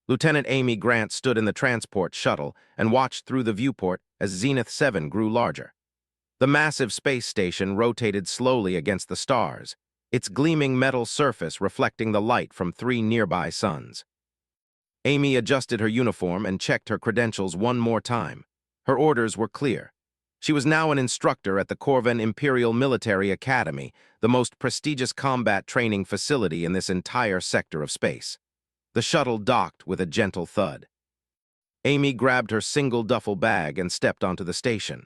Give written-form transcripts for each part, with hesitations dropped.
Lieutenant Amy Grant stood in the transport shuttle and watched through the viewport as Zenith 7 grew larger. The massive space station rotated slowly against the stars, its gleaming metal surface reflecting the light from 3 nearby suns. Amy adjusted her uniform and checked her credentials one more time. Her orders were clear. She was now an instructor at the Corvan Imperial Military Academy, the most prestigious combat training facility in this entire sector of space. The shuttle docked with a gentle thud. Amy grabbed her single duffel bag and stepped onto the station.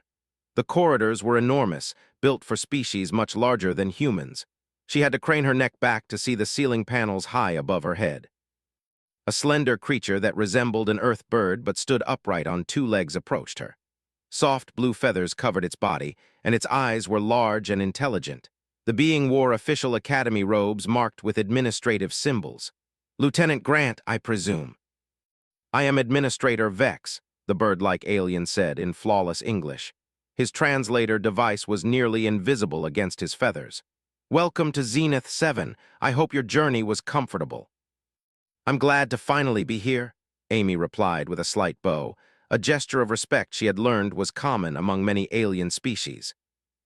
The corridors were enormous, built for species much larger than humans. She had to crane her neck back to see the ceiling panels high above her head. A slender creature that resembled an earth bird but stood upright on 2 legs approached her. Soft blue feathers covered its body, and its eyes were large and intelligent. The being wore official academy robes marked with administrative symbols. "Lieutenant Grant, I presume." "I am Administrator Vex," the bird-like alien said in flawless English. His translator device was nearly invisible against his feathers. "Welcome to Zenith 7. I hope your journey was comfortable." "I'm glad to finally be here," Amy replied with a slight bow, a gesture of respect she had learned was common among many alien species.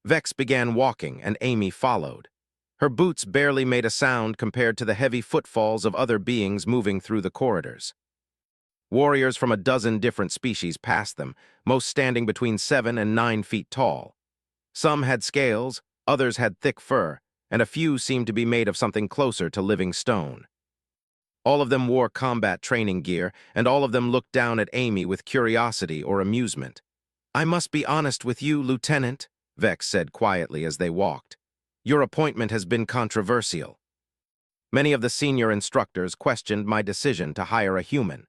Vex began walking, and Amy followed. Her boots barely made a sound compared to the heavy footfalls of other beings moving through the corridors. Warriors from a dozen different species passed them, most standing between 7 and 9 feet tall. Some had scales, others had thick fur, and a few seemed to be made of something closer to living stone. All of them wore combat training gear, and all of them looked down at Amy with curiosity or amusement. "I must be honest with you, Lieutenant," Vex said quietly as they walked. "Your appointment has been controversial." Many of the senior instructors questioned my decision to hire a human.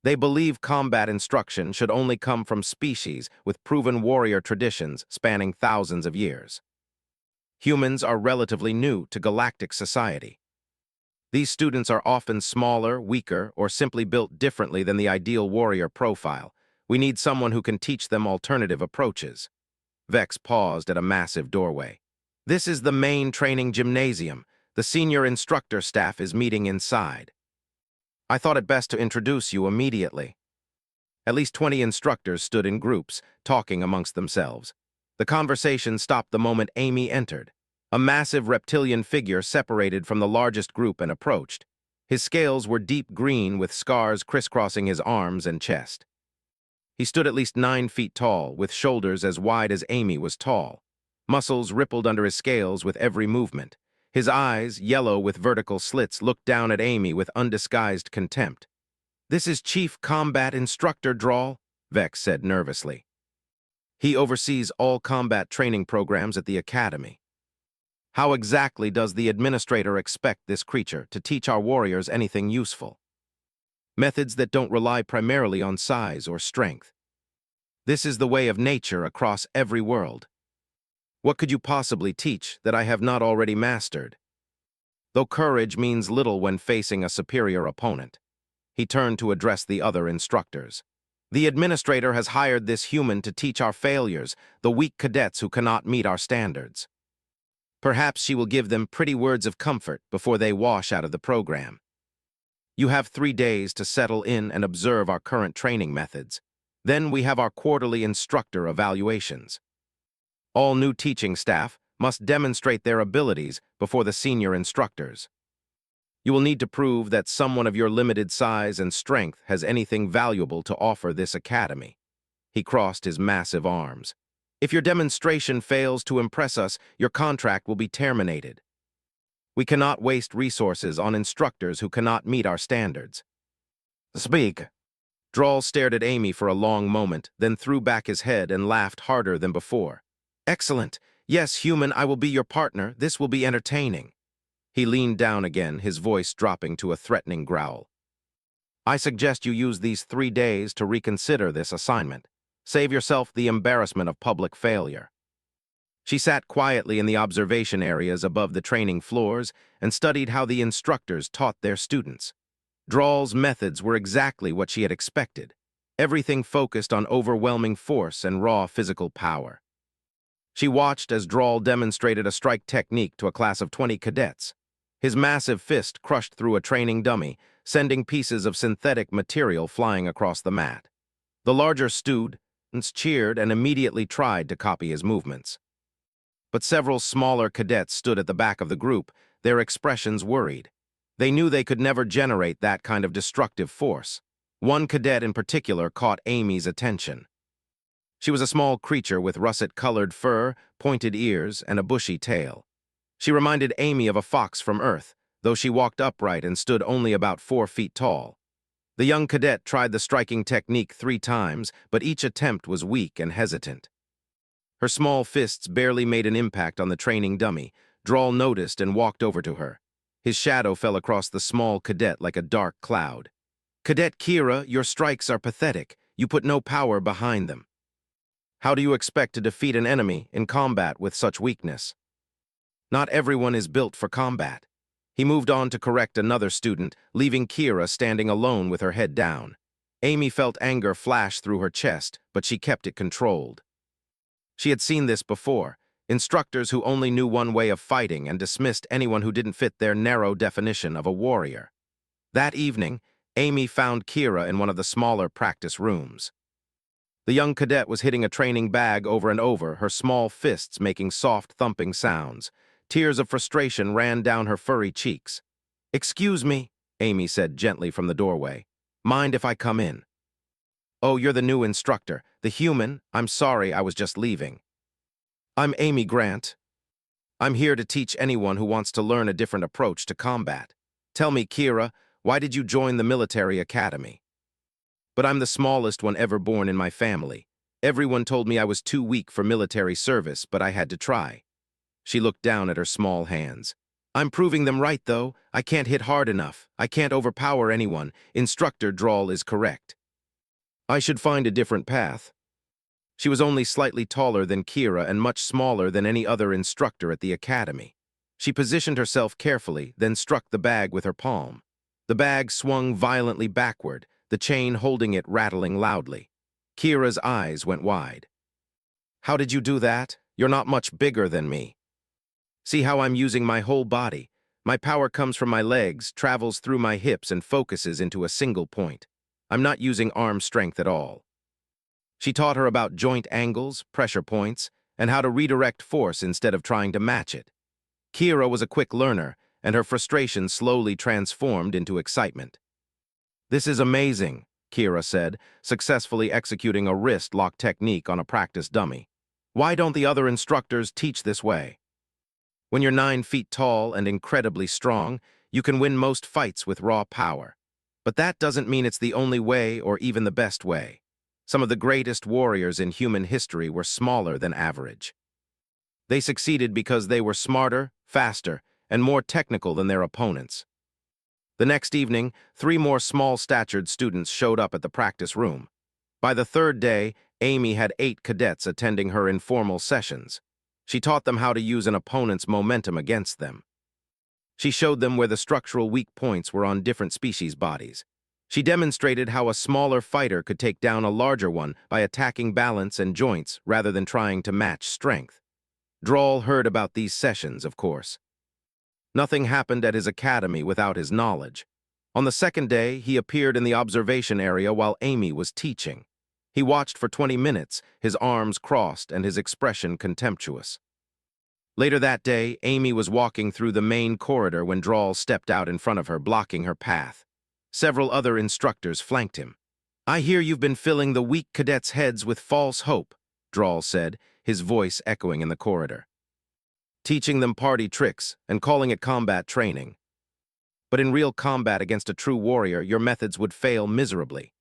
They believe combat instruction should only come from species with proven warrior traditions spanning thousands of years. Humans are relatively new to galactic society. These students are often smaller, weaker, or simply built differently than the ideal warrior profile. We need someone who can teach them alternative approaches. Vex paused at a massive doorway. "This is the main training gymnasium. The senior instructor staff is meeting inside. I thought it best to introduce you immediately." At least 20 instructors stood in groups, talking amongst themselves. The conversation stopped the moment Amy entered. A massive reptilian figure separated from the largest group and approached. His scales were deep green with scars crisscrossing his arms and chest. He stood at least 9 feet tall, with shoulders as wide as Amy was tall. Muscles rippled under his scales with every movement. His eyes, yellow with vertical slits, looked down at Amy with undisguised contempt. "This is Chief Combat Instructor Drawl," Vex said nervously. "He oversees all combat training programs at the Academy." "How exactly does the administrator expect this creature to teach our warriors anything useful?" "Methods that don't rely primarily on size or strength. This is the way of nature across every world. What could you possibly teach that I have not already mastered?" Though courage means little when facing a superior opponent, he turned to address the other instructors. "The administrator has hired this human to teach our failures, the weak cadets who cannot meet our standards. Perhaps she will give them pretty words of comfort before they wash out of the program. You have 3 days to settle in and observe our current training methods. Then we have our quarterly instructor evaluations. All new teaching staff must demonstrate their abilities before the senior instructors. You will need to prove that someone of your limited size and strength has anything valuable to offer this academy." He crossed his massive arms. "If your demonstration fails to impress us, your contract will be terminated. We cannot waste resources on instructors who cannot meet our standards." "Speak." Drawl stared at Amy for a long moment, then threw back his head and laughed harder than before. "Excellent. Yes, human, I will be your partner. This will be entertaining." He leaned down again, his voice dropping to a threatening growl. "I suggest you use these 3 days to reconsider this assignment. Save yourself the embarrassment of public failure." She sat quietly in the observation areas above the training floors and studied how the instructors taught their students. Drawl's methods were exactly what she had expected. Everything focused on overwhelming force and raw physical power. She watched as Drawl demonstrated a strike technique to a class of 20 cadets. His massive fist crushed through a training dummy, sending pieces of synthetic material flying across the mat. The larger students cheered and immediately tried to copy his movements. But several smaller cadets stood at the back of the group, their expressions worried. They knew they could never generate that kind of destructive force. One cadet in particular caught Amy's attention. She was a small creature with russet-colored fur, pointed ears, and a bushy tail. She reminded Amy of a fox from Earth, though she walked upright and stood only about 4 feet tall. The young cadet tried the striking technique 3 times, but each attempt was weak and hesitant. Her small fists barely made an impact on the training dummy. Drawl noticed and walked over to her. His shadow fell across the small cadet like a dark cloud. "Cadet Kira, your strikes are pathetic. You put no power behind them. How do you expect to defeat an enemy in combat with such weakness? Not everyone is built for combat." He moved on to correct another student, leaving Kira standing alone with her head down. Amy felt anger flash through her chest, but she kept it controlled. She had seen this before, instructors who only knew one way of fighting and dismissed anyone who didn't fit their narrow definition of a warrior. That evening, Amy found Kira in one of the smaller practice rooms. The young cadet was hitting a training bag over and over, her small fists making soft thumping sounds. Tears of frustration ran down her furry cheeks. "Excuse me," Amy said gently from the doorway. "Mind if I come in?" "Oh, you're the new instructor, the human. I'm sorry, I was just leaving." "I'm Amy Grant. I'm here to teach anyone who wants to learn a different approach to combat. Tell me, Kira, why did you join the military academy?" "But I'm the smallest one ever born in my family. Everyone told me I was too weak for military service, but I had to try." She looked down at her small hands. "I'm proving them right, though. I can't hit hard enough. I can't overpower anyone. Instructor Drawl is correct. I should find a different path." She was only slightly taller than Kira and much smaller than any other instructor at the academy. She positioned herself carefully, then struck the bag with her palm. The bag swung violently backward, the chain holding it rattling loudly. Kira's eyes went wide. "How did you do that? You're not much bigger than me. See how I'm using my whole body. My power comes from my legs, travels through my hips, and focuses into a single point. I'm not using arm strength at all." She taught her about joint angles, pressure points, and how to redirect force instead of trying to match it. Kira was a quick learner, and her frustration slowly transformed into excitement. "This is amazing," Kira said, successfully executing a wrist-lock technique on a practice dummy. "Why don't the other instructors teach this way? When you're 9 feet tall and incredibly strong, you can win most fights with raw power. But that doesn't mean it's the only way or even the best way. Some of the greatest warriors in human history were smaller than average. They succeeded because they were smarter, faster, and more technical than their opponents." The next evening, 3 more small-statured students showed up at the practice room. By the 3rd day, Amy had 8 cadets attending her informal sessions. She taught them how to use an opponent's momentum against them. She showed them where the structural weak points were on different species' bodies. She demonstrated how a smaller fighter could take down a larger one by attacking balance and joints rather than trying to match strength. Drawl heard about these sessions, of course. Nothing happened at his academy without his knowledge. On the 2nd day, he appeared in the observation area while Amy was teaching. He watched for 20 minutes, his arms crossed and his expression contemptuous. Later that day, Amy was walking through the main corridor when Drawl stepped out in front of her, blocking her path. Several other instructors flanked him. "I hear you've been filling the weak cadets' heads with false hope," Drawl said, his voice echoing in the corridor. "Teaching them party tricks and calling it combat training. But in real combat against a true warrior, your methods would fail miserably."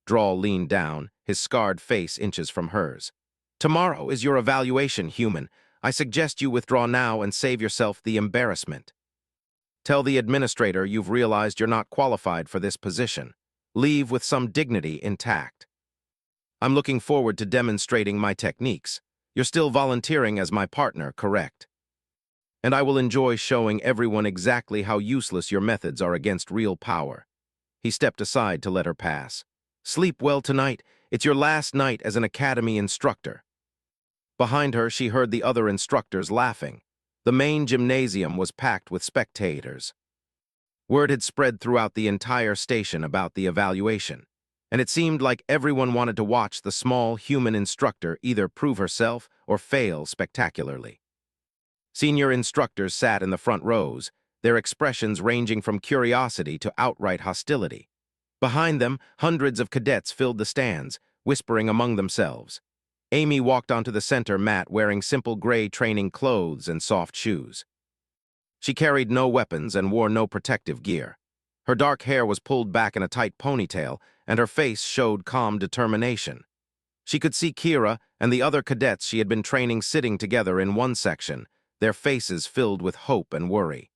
Drawl leaned down, his scarred face inches from hers. "Tomorrow is your evaluation, human. I suggest you withdraw now and save yourself the embarrassment. Tell the administrator you've realized you're not qualified for this position. Leave with some dignity intact. I'm looking forward to demonstrating my techniques. You're still volunteering as my partner, correct? And I will enjoy showing everyone exactly how useless your methods are against real power." He stepped aside to let her pass. "Sleep well tonight. It's your last night as an academy instructor." Behind her, she heard the other instructors laughing. The main gymnasium was packed with spectators. Word had spread throughout the entire station about the evaluation, and it seemed like everyone wanted to watch the small human instructor either prove herself or fail spectacularly. Senior instructors sat in the front rows, their expressions ranging from curiosity to outright hostility. Behind them, hundreds of cadets filled the stands, whispering among themselves. Amy walked onto the center mat wearing simple gray training clothes and soft shoes. She carried no weapons and wore no protective gear. Her dark hair was pulled back in a tight ponytail, and her face showed calm determination. She could see Kira and the other cadets she had been training sitting together in one section, their faces filled with hope and worry.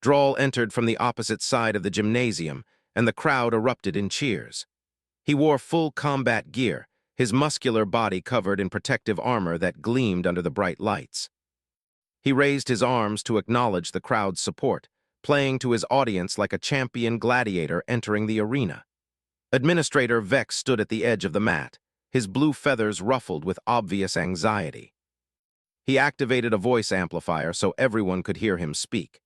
Drawl entered from the opposite side of the gymnasium, and the crowd erupted in cheers. He wore full combat gear, his muscular body covered in protective armor that gleamed under the bright lights. He raised his arms to acknowledge the crowd's support, playing to his audience like a champion gladiator entering the arena. Administrator Vex stood at the edge of the mat, his blue feathers ruffled with obvious anxiety. He activated a voice amplifier so everyone could hear him speak.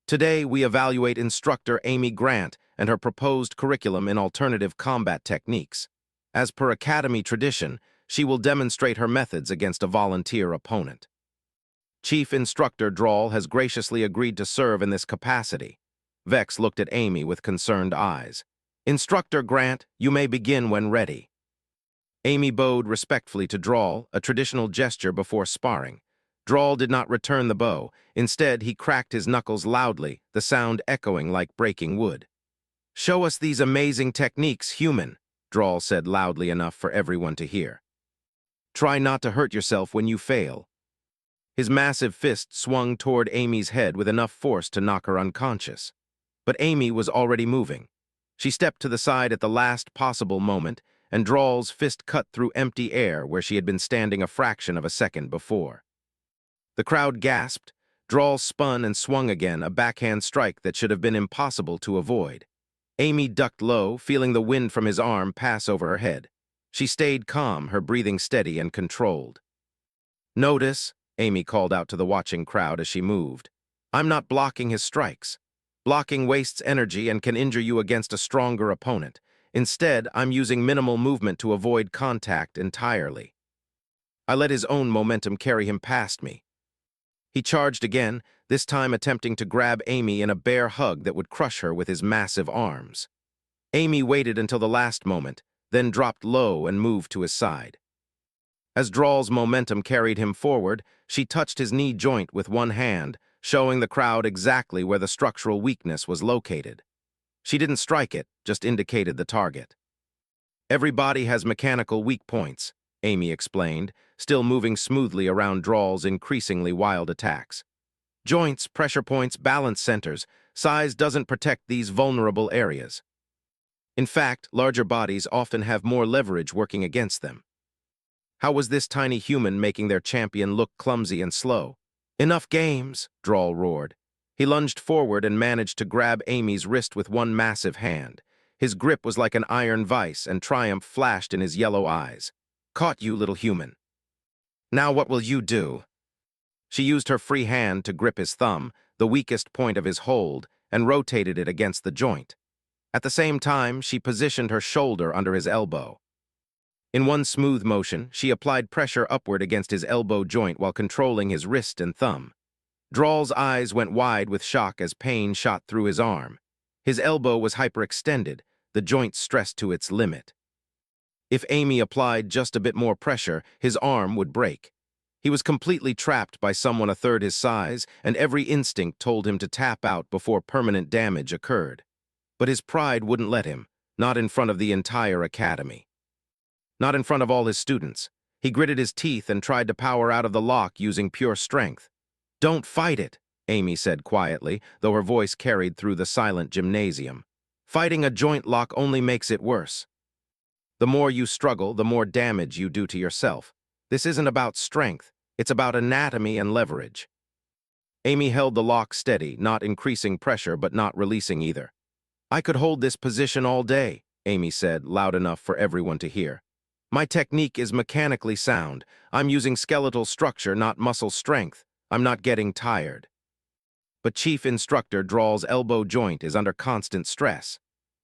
Today, we evaluate Instructor Amy Grant and her proposed curriculum in alternative combat techniques. As per Academy tradition, she will demonstrate her methods against a volunteer opponent. Chief Instructor Drawl has graciously agreed to serve in this capacity. Vex looked at Amy with concerned eyes. Instructor Grant, you may begin when ready. Amy bowed respectfully to Drawl, a traditional gesture before sparring. Drawl did not return the bow. Instead, he cracked his knuckles loudly, the sound echoing like breaking wood. Show us these amazing techniques, human, Drawl said loudly enough for everyone to hear. Try not to hurt yourself when you fail. His massive fist swung toward Amy's head with enough force to knock her unconscious. But Amy was already moving. She stepped to the side at the last possible moment, and Drawl's fist cut through empty air where she had been standing a fraction of a second before. The crowd gasped. Drawl spun and swung again, a backhand strike that should have been impossible to avoid. Amy ducked low, feeling the wind from his arm pass over her head. She stayed calm, her breathing steady and controlled. Notice, Amy called out to the watching crowd as she moved. I'm not blocking his strikes. Blocking wastes energy and can injure you against a stronger opponent. Instead, I'm using minimal movement to avoid contact entirely. I let his own momentum carry him past me. He charged again, this time attempting to grab Amy in a bear hug that would crush her with his massive arms. Amy waited until the last moment, then dropped low and moved to his side. As Drawl's momentum carried him forward, she touched his knee joint with one hand, showing the crowd exactly where the structural weakness was located. She didn't strike it, just indicated the target. Every body has mechanical weak points, Amy explained, still moving smoothly around Drawl's increasingly wild attacks. Joints, pressure points, balance centers, size doesn't protect these vulnerable areas. In fact, larger bodies often have more leverage working against them. How was this tiny human making their champion look clumsy and slow? Enough games, Drawl roared. He lunged forward and managed to grab Amy's wrist with one massive hand. His grip was like an iron vice, and triumph flashed in his yellow eyes. Caught you, little human. Now what will you do? She used her free hand to grip his thumb, the weakest point of his hold, and rotated it against the joint. At the same time, she positioned her shoulder under his elbow. In one smooth motion, she applied pressure upward against his elbow joint while controlling his wrist and thumb. Drawl's eyes went wide with shock as pain shot through his arm. His elbow was hyperextended, the joint stressed to its limit. If Amy applied just a bit more pressure, his arm would break. He was completely trapped by someone a third his size, and every instinct told him to tap out before permanent damage occurred. But his pride wouldn't let him, not in front of the entire academy. Not in front of all his students. He gritted his teeth and tried to power out of the lock using pure strength. Don't fight it, Amy said quietly, though her voice carried through the silent gymnasium. Fighting a joint lock only makes it worse. The more you struggle, the more damage you do to yourself. This isn't about strength, it's about anatomy and leverage. Amy held the lock steady, not increasing pressure but not releasing either. I could hold this position all day, Amy said, loud enough for everyone to hear. My technique is mechanically sound. I'm using skeletal structure, not muscle strength. I'm not getting tired. but Chief Instructor Drawl's elbow joint is under constant stress.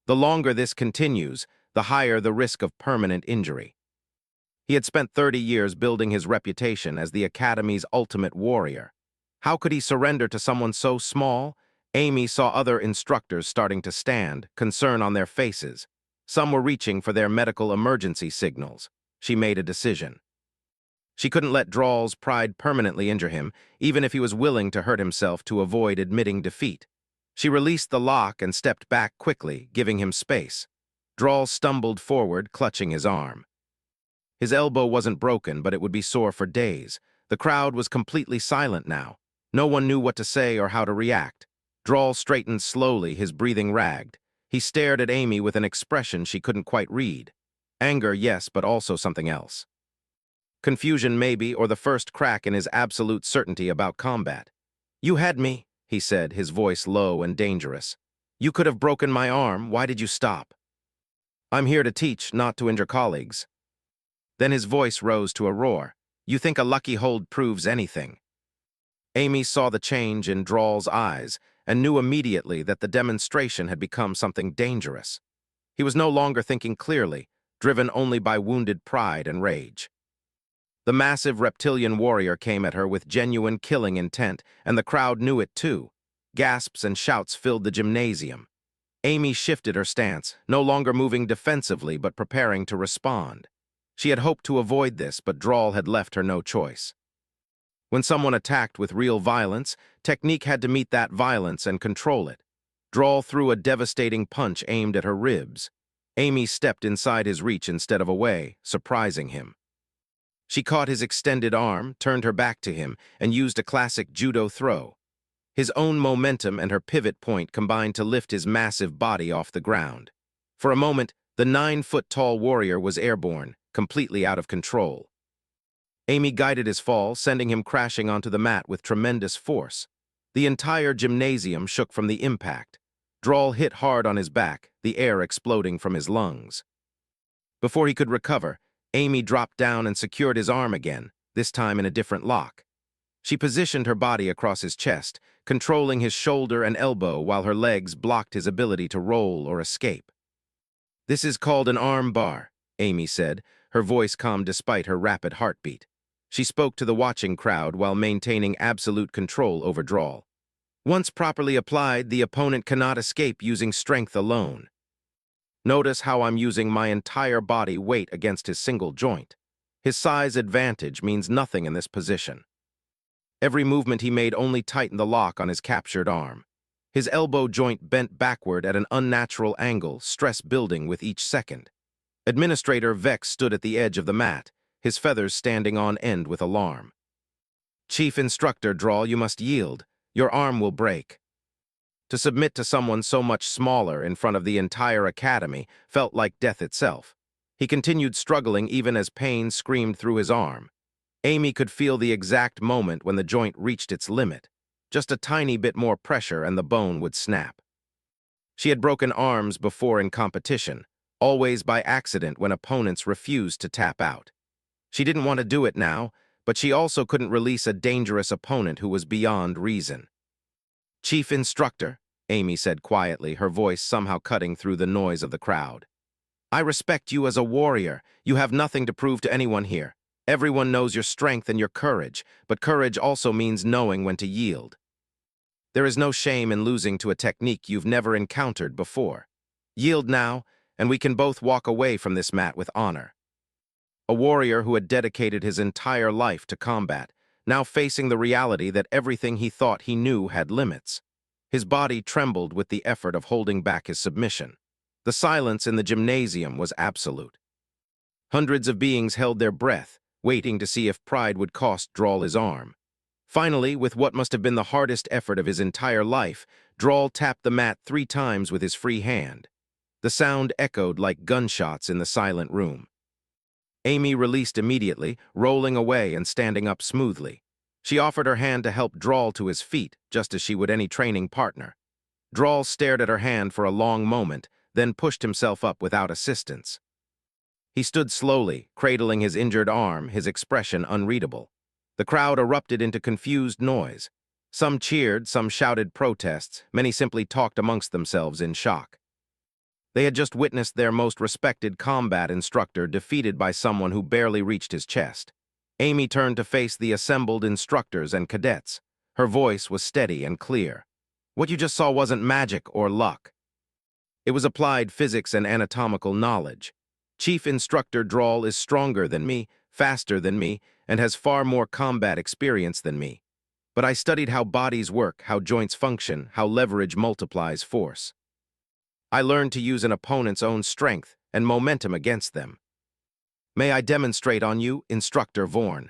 The longer this continues, the higher the risk of permanent injury. He had spent 30 years building his reputation as the Academy's ultimate warrior. How could he surrender to someone so small? Amy saw other instructors starting to stand, concern on their faces. Some were reaching for their medical emergency signals. She made a decision. She couldn't let Drawl's pride permanently injure him, even if he was willing to hurt himself to avoid admitting defeat. She released the lock and stepped back quickly, giving him space. Drawl stumbled forward, clutching his arm. His elbow wasn't broken, but it would be sore for days. The crowd was completely silent now. No one knew what to say or how to react. Drawl straightened slowly, his breathing ragged. He stared at Amy with an expression she couldn't quite read. Anger, yes, but also something else. Confusion maybe, or the first crack in his absolute certainty about combat. "You had me," he said, his voice low and dangerous. "You could have broken my arm. Why did you stop?" "I'm here to teach, not to injure colleagues." Then his voice rose to a roar. "You think a lucky hold proves anything?" Amy saw the change in Drawl's eyes and knew immediately that the demonstration had become something dangerous. He was no longer thinking clearly, driven only by wounded pride and rage. The massive reptilian warrior came at her with genuine killing intent, and the crowd knew it too. Gasps and shouts filled the gymnasium. Amy shifted her stance, no longer moving defensively but preparing to respond. She had hoped to avoid this, but Drawl had left her no choice. When someone attacked with real violence, technique had to meet that violence and control it. Drawl threw a devastating punch aimed at her ribs. Amy stepped inside his reach instead of away, surprising him. She caught his extended arm, turned her back to him, and used a classic judo throw. His own momentum and her pivot point combined to lift his massive body off the ground. For a moment, the 9-foot-tall warrior was airborne, completely out of control. Amy guided his fall, sending him crashing onto the mat with tremendous force. The entire gymnasium shook from the impact. Drawl hit hard on his back, the air exploding from his lungs. Before he could recover, Amy dropped down and secured his arm again, this time in a different lock. She positioned her body across his chest, controlling his shoulder and elbow while her legs blocked his ability to roll or escape. "This is called an arm bar," Amy said, her voice calm despite her rapid heartbeat. She spoke to the watching crowd while maintaining absolute control over Drawl. "Once properly applied, the opponent cannot escape using strength alone. Notice how I'm using my entire body weight against his single joint. His size advantage means nothing in this position." Every movement he made only tightened the lock on his captured arm. His elbow joint bent backward at an unnatural angle, stress building with each second. Administrator Vex stood at the edge of the mat, his feathers standing on end with alarm. "Chief Instructor Drawl, you must yield. Your arm will break." To submit to someone so much smaller in front of the entire academy felt like death itself. He continued struggling even as pain screamed through his arm. Amy could feel the exact moment when the joint reached its limit. Just a tiny bit more pressure and the bone would snap. She had broken arms before in competition, always by accident when opponents refused to tap out. She didn't want to do it now, but she also couldn't release a dangerous opponent who was beyond reason. "Chief Instructor," Amy said quietly, her voice somehow cutting through the noise of the crowd. "I respect you as a warrior. You have nothing to prove to anyone here. Everyone knows your strength and your courage, but courage also means knowing when to yield. There is no shame in losing to a technique you've never encountered before. Yield now, and we can both walk away from this mat with honor." A warrior who had dedicated his entire life to combat, now facing the reality that everything he thought he knew had limits. His body trembled with the effort of holding back his submission. The silence in the gymnasium was absolute. Hundreds of beings held their breath, waiting to see if pride would cost Drawl his arm. Finally, with what must have been the hardest effort of his entire life, Drawl tapped the mat 3 times with his free hand. The sound echoed like gunshots in the silent room. Amy released immediately, rolling away and standing up smoothly. She offered her hand to help Drawl to his feet, just as she would any training partner. Drawl stared at her hand for a long moment, then pushed himself up without assistance. He stood slowly, cradling his injured arm, his expression unreadable. The crowd erupted into confused noise. Some cheered, some shouted protests, many simply talked amongst themselves in shock. They had just witnessed their most respected combat instructor defeated by someone who barely reached his chest. Amy turned to face the assembled instructors and cadets. Her voice was steady and clear. What you just saw wasn't magic or luck. It was applied physics and anatomical knowledge. Chief Instructor Drawl is stronger than me, faster than me, and has far more combat experience than me. But I studied how bodies work, how joints function, how leverage multiplies force. I learned to use an opponent's own strength and momentum against them. May I demonstrate on you, Instructor Vorn?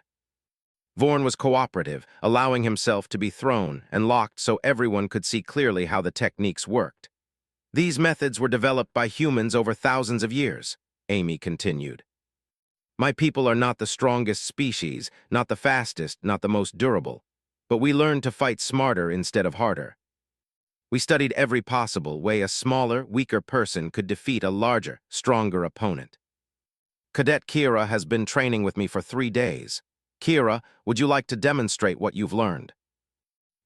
Vorn was cooperative, allowing himself to be thrown and locked so everyone could see clearly how the techniques worked. These methods were developed by humans over thousands of years, Amy continued. My people are not the strongest species, not the fastest, not the most durable, but we learned to fight smarter instead of harder. We studied every possible way a smaller, weaker person could defeat a larger, stronger opponent. Cadet Kira has been training with me for 3 days. Kira, would you like to demonstrate what you've learned?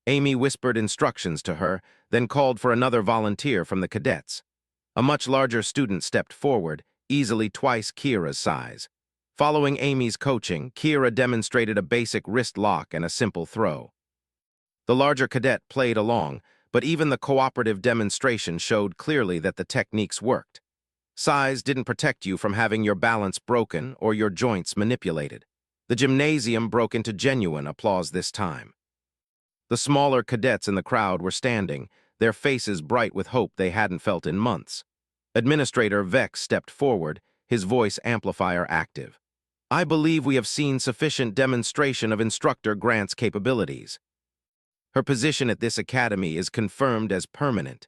Amy whispered instructions to her, then called for another volunteer from the cadets. A much larger student stepped forward, easily twice Kira's size. Following Amy's coaching, Kira demonstrated a basic wrist lock and a simple throw. The larger cadet played along, but even the cooperative demonstration showed clearly that the techniques worked. Size didn't protect you from having your balance broken or your joints manipulated. The gymnasium broke into genuine applause this time. The smaller cadets in the crowd were standing, their faces bright with hope they hadn't felt in months. Administrator Vex stepped forward, his voice amplifier active. I believe we have seen sufficient demonstration of Instructor Grant's capabilities. Her position at this academy is confirmed as permanent.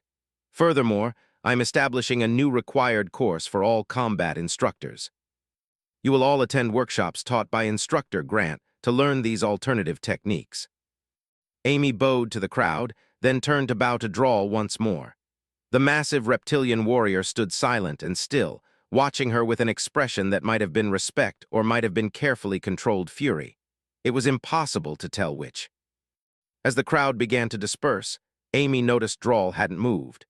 Furthermore, I'm establishing a new required course for all combat instructors. You will all attend workshops taught by Instructor Grant to learn these alternative techniques. Amy bowed to the crowd, then turned to bow to Drawl once more. The massive reptilian warrior stood silent and still, watching her with an expression that might have been respect or might have been carefully controlled fury. It was impossible to tell which. As the crowd began to disperse, Amy noticed Drawl hadn't moved.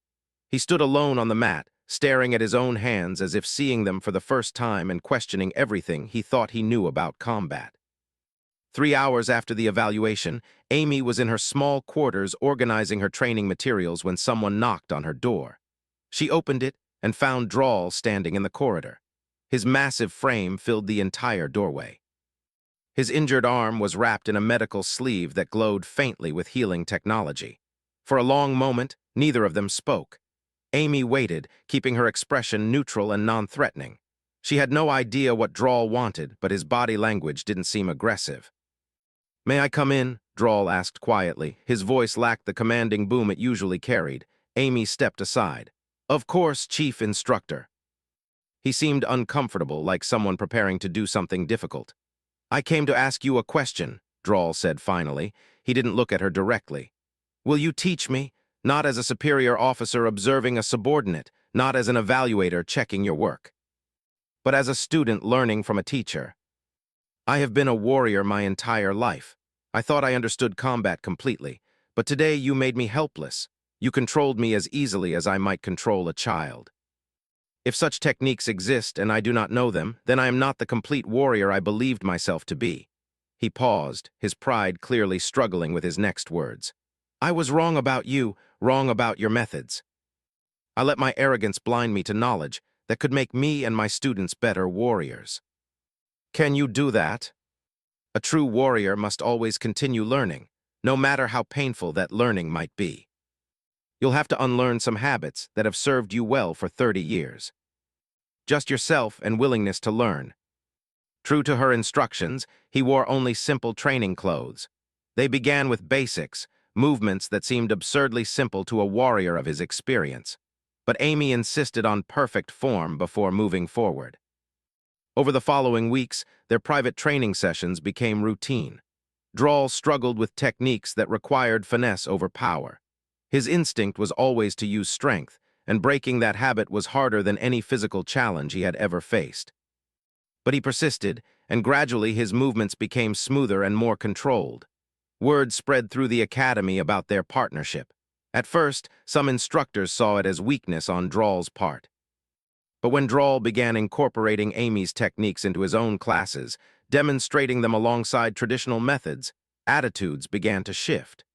He stood alone on the mat, staring at his own hands as if seeing them for the first time and questioning everything he thought he knew about combat. 3 hours after the evaluation, Amy was in her small quarters organizing her training materials when someone knocked on her door. She opened it and found Drawl standing in the corridor. His massive frame filled the entire doorway. His injured arm was wrapped in a medical sleeve that glowed faintly with healing technology. For a long moment, neither of them spoke. Amy waited, keeping her expression neutral and non-threatening. She had no idea what Drawl wanted, but his body language didn't seem aggressive. May I come in? Drawl asked quietly. His voice lacked the commanding boom it usually carried. Amy stepped aside. Of course, Chief Instructor. He seemed uncomfortable, like someone preparing to do something difficult. I came to ask you a question, Drawl said finally. He didn't look at her directly. Will you teach me? Not as a superior officer observing a subordinate, not as an evaluator checking your work, but as a student learning from a teacher. I have been a warrior my entire life. I thought I understood combat completely, but today you made me helpless. You controlled me as easily as I might control a child. If such techniques exist and I do not know them, then I am not the complete warrior I believed myself to be. He paused, his pride clearly struggling with his next words. I was wrong about you, wrong about your methods. I let my arrogance blind me to knowledge that could make me and my students better warriors. Can you do that? A true warrior must always continue learning, no matter how painful that learning might be. You'll have to unlearn some habits that have served you well for 30 years. Just yourself and willingness to learn. True to her instructions, he wore only simple training clothes. They began with basics, movements that seemed absurdly simple to a warrior of his experience. But Amy insisted on perfect form before moving forward. Over the following weeks, their private training sessions became routine. Drawl struggled with techniques that required finesse over power. His instinct was always to use strength, and breaking that habit was harder than any physical challenge he had ever faced. But he persisted, and gradually his movements became smoother and more controlled. Word spread through the academy about their partnership. At first, some instructors saw it as weakness on Drawl's part. But when Drawl began incorporating Amy's techniques into his own classes, demonstrating them alongside traditional methods, attitudes began to shift.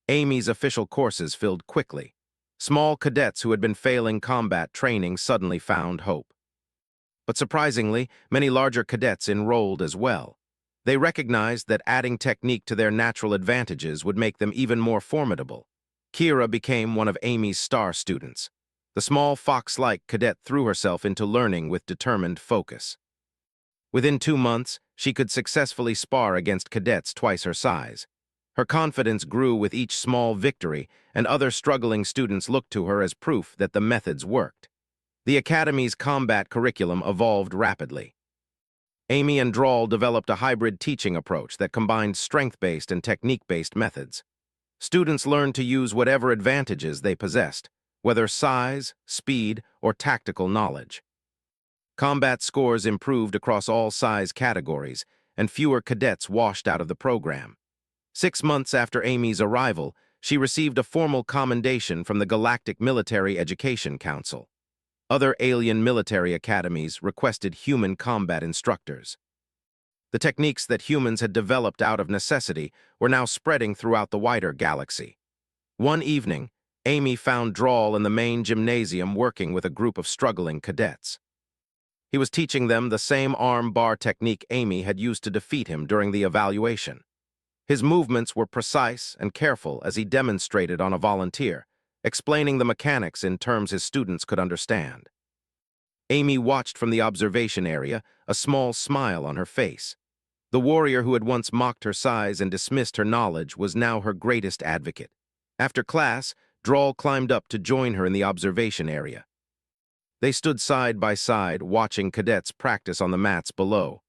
Amy's official courses filled quickly. Small cadets who had been failing combat training suddenly found hope. But surprisingly, many larger cadets enrolled as well. They recognized that adding technique to their natural advantages would make them even more formidable. Kira became one of Amy's star students. The small fox-like cadet threw herself into learning with determined focus. Within 2 months, she could successfully spar against cadets twice her size. Her confidence grew with each small victory, and other struggling students looked to her as proof that the methods worked. The Academy's combat curriculum evolved rapidly. Amy and Drawl developed a hybrid teaching approach that combined strength-based and technique-based methods. Students learned to use whatever advantages they possessed, whether size, speed, or tactical knowledge. Combat scores improved across all size categories, and fewer cadets washed out of the program. 6 months after Amy's arrival, she received a formal commendation from the Galactic Military Education Council. Other alien military academies requested human combat instructors. The techniques that humans had developed out of necessity were now spreading throughout the wider galaxy. One evening, Amy found Drawl in the main gymnasium working with a group of struggling cadets. He was teaching them the same arm bar technique Amy had used to defeat him during the evaluation. His movements were precise and careful as he demonstrated on a volunteer, explaining the mechanics in terms his students could understand. Amy watched from the observation area, a small smile on her face. The warrior who had once mocked her size and dismissed her knowledge was now her greatest advocate. After class, Drawl climbed up to join her in the observation area. They stood side by side, watching cadets practice on the mats below.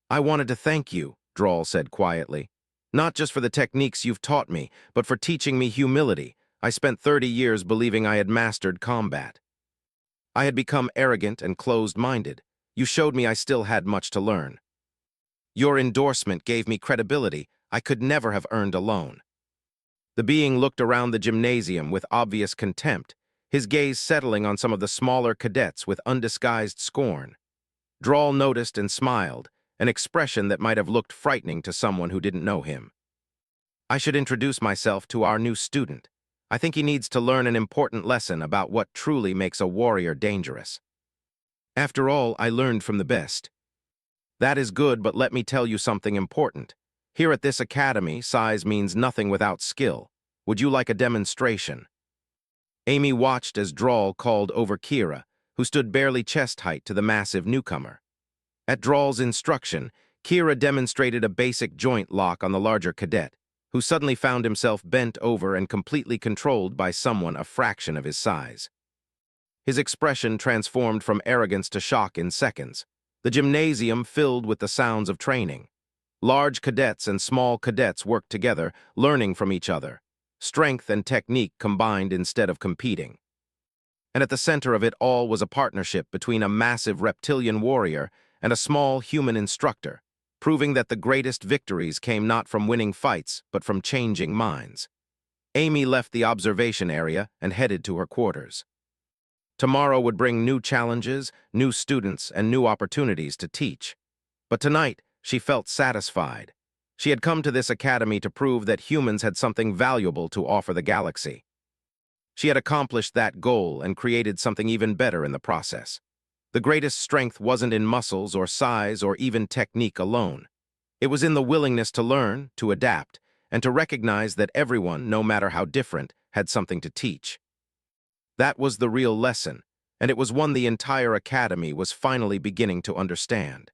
"I wanted to thank you," Drawl said quietly. "Not just for the techniques you've taught me, but for teaching me humility. I spent 30 years believing I had mastered combat. I had become arrogant and closed-minded. You showed me I still had much to learn. Your endorsement gave me credibility I could never have earned alone." The being looked around the gymnasium with obvious contempt, his gaze settling on some of the smaller cadets with undisguised scorn. Drawl noticed and smiled, an expression that might have looked frightening to someone who didn't know him. "I should introduce myself to our new student. I think he needs to learn an important lesson about what truly makes a warrior dangerous. After all, I learned from the best." "That is good, but let me tell you something important. Here at this academy, size means nothing without skill. Would you like a demonstration?" Amy watched as Drawl called over Kira, who stood barely chest-height to the massive newcomer. At Drawl's instruction, Kira demonstrated a basic joint lock on the larger cadet, who suddenly found himself bent over and completely controlled by someone a fraction of his size. His expression transformed from arrogance to shock in seconds. The gymnasium filled with the sounds of training. Large cadets and small cadets worked together, learning from each other. Strength and technique combined instead of competing. And at the center of it all was a partnership between a massive reptilian warrior and a small human instructor, proving that the greatest victories came not from winning fights, but from changing minds. Amy left the observation area and headed to her quarters. Tomorrow would bring new challenges, new students, and new opportunities to teach. But tonight, she felt satisfied. She had come to this academy to prove that humans had something valuable to offer the galaxy. She had accomplished that goal and created something even better in the process. The greatest strength wasn't in muscles or size or even technique alone. It was in the willingness to learn, to adapt, and to recognize that everyone, no matter how different, had something to teach. That was the real lesson, and it was one the entire academy was finally beginning to understand.